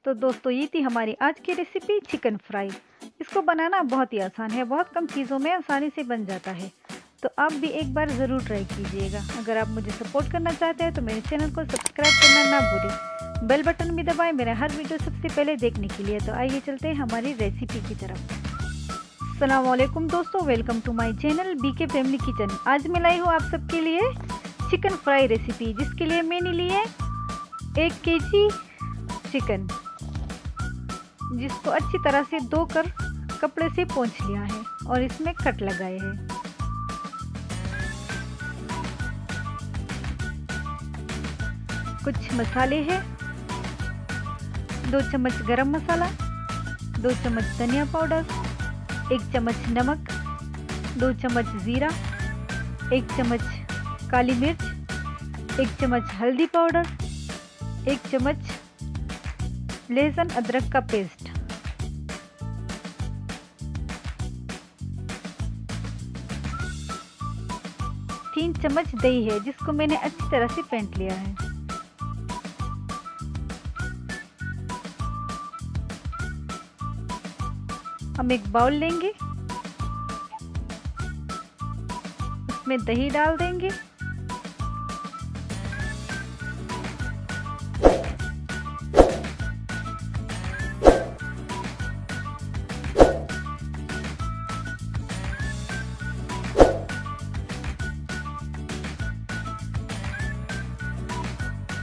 तो दोस्तों ये थी हमारी आज की रेसिपी चिकन फ्राई। इसको बनाना बहुत ही आसान है, बहुत कम चीज़ों में आसानी से बन जाता है। तो आप भी एक बार ज़रूर ट्राई कीजिएगा। अगर आप मुझे सपोर्ट करना चाहते हैं तो मेरे चैनल को सब्सक्राइब करना ना भूलें, बेल बटन भी दबाएं मेरा हर वीडियो सबसे पहले देखने के लिए। तो आइए चलते हैं हमारी रेसिपी की तरफ। अस्सलाम वालेकुम दोस्तों, welcome to my channel BK family kitchen. आज मैं लाई हूँ आप सबके लिए चिकन फ्राई रेसिपी, जिसके लिए मैंने लिए 1 केजी चिकन, जिसको अच्छी तरह से धोकर कपड़े से पोंछ लिया है और इसमें कट लगाए हैं। कुछ मसाले हैं, 2 चम्मच गरम मसाला, 2 चम्मच धनिया पाउडर, 1 चम्मच नमक, 2 चम्मच जीरा, 1 चम्मच काली मिर्च, 1 चम्मच हल्दी पाउडर, 1 चम्मच लहसुन अदरक का पेस्ट, तीन चम्मच दही है जिसको मैंने अच्छी तरह से फेंट लिया है। हम एक बाउल लेंगे, उसमें दही डाल देंगे,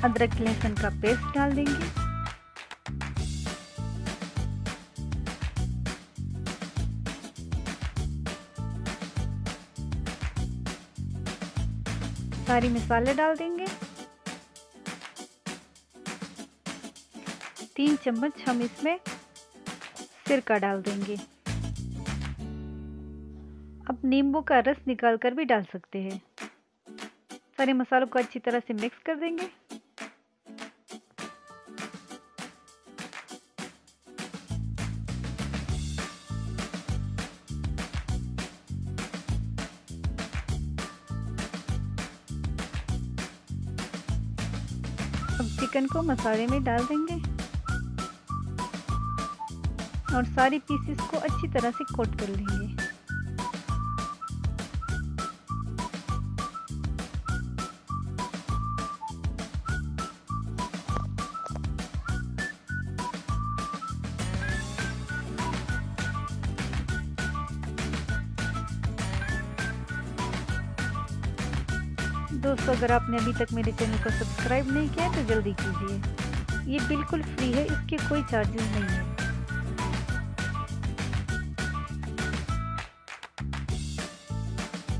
अदरक लहसुन का पेस्ट डाल देंगे, सारी मसाले डाल देंगे, 3 चम्मच हम इसमें सिरका डाल देंगे। अब नींबू का रस निकाल कर भी डाल सकते हैं। सारे मसालों को अच्छी तरह से मिक्स कर देंगे। अब चिकन को मसाले में डाल देंगे और सारी पीसेस को अच्छी तरह से कोट कर लेंगे। दोस्तों, अगर आपने अभी तक मेरे चैनल को सब्सक्राइब नहीं किया है तो जल्दी कीजिए। ये बिल्कुल फ्री है, इसके कोई चार्जेस नहीं है।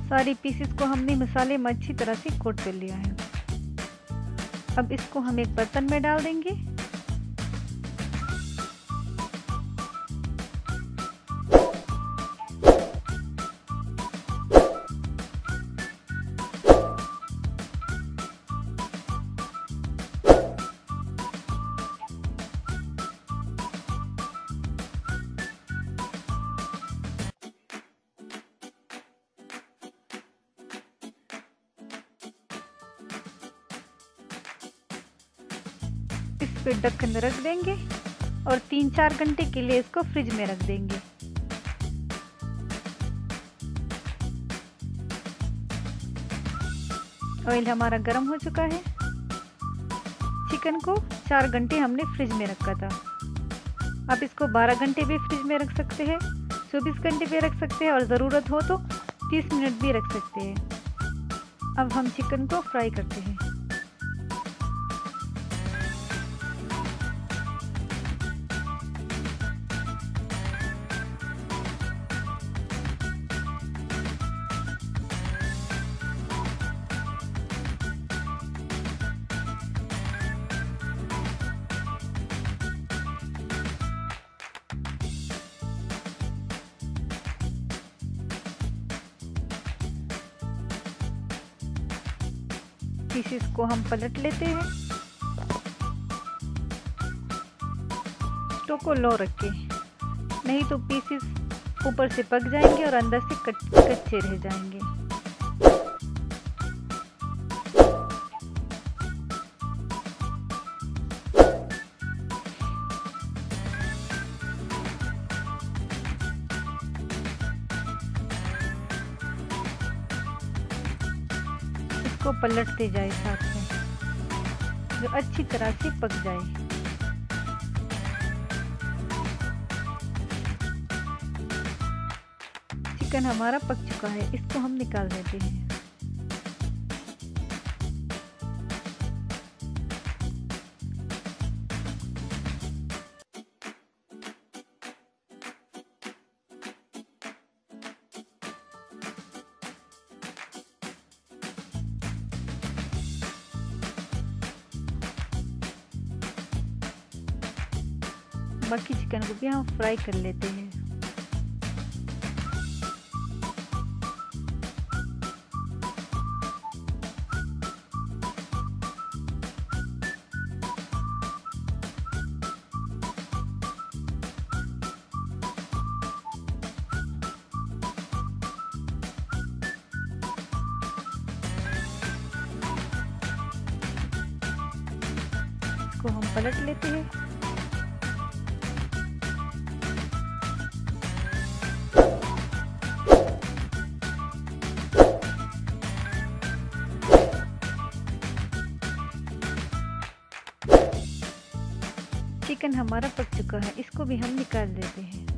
सारी पीसेस को हमने मसाले में अच्छी तरह से कोट कर लिया है। अब इसको हम एक बर्तन में डाल देंगे। इस पे ढक्कन रख देंगे और 3-4 घंटे के लिए इसको फ्रिज में रख देंगे। ऑयल हमारा गर्म हो चुका है। चिकन को 4 घंटे हमने फ्रिज में रखा था। आप इसको 12 घंटे भी फ्रिज में रख सकते हैं, 24 घंटे भी रख सकते हैं और ज़रूरत हो तो 30 मिनट भी रख सकते हैं। अब हम चिकन को फ्राई करते हैं। पीसेस को हम पलट लेते हैं। स्टोव को लो रखें, नहीं तो पीसेस ऊपर से पक जाएंगे और अंदर से कच्चे रह जाएंगे। को पलटते जाए साथ में, जो अच्छी तरह से पक जाए। चिकन हमारा पक चुका है, इसको हम निकाल देते हैं। बाकी चिकन को भी हम फ्राई कर लेते हैं। इसको हम पलट लेते हैं। चिकन हमारा पक चुका है, इसको भी हम निकाल देते हैं।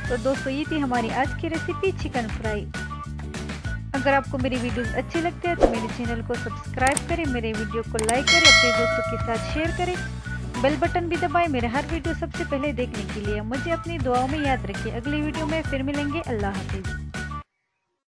तो दोस्तों ये थी हमारी आज की रेसिपी चिकन फ्राई। अगर आपको मेरी वीडियोस अच्छे लगते हैं तो मेरे चैनल को सब्सक्राइब करें, मेरे वीडियो को लाइक करें, अपने दोस्तों के साथ शेयर करें, बेल बटन भी दबाएं मेरे हर वीडियो सबसे पहले देखने के लिए। मुझे अपनी दुआओं में याद रखिए। अगली वीडियो में फिर मिलेंगे। अल्लाह हाफिज़।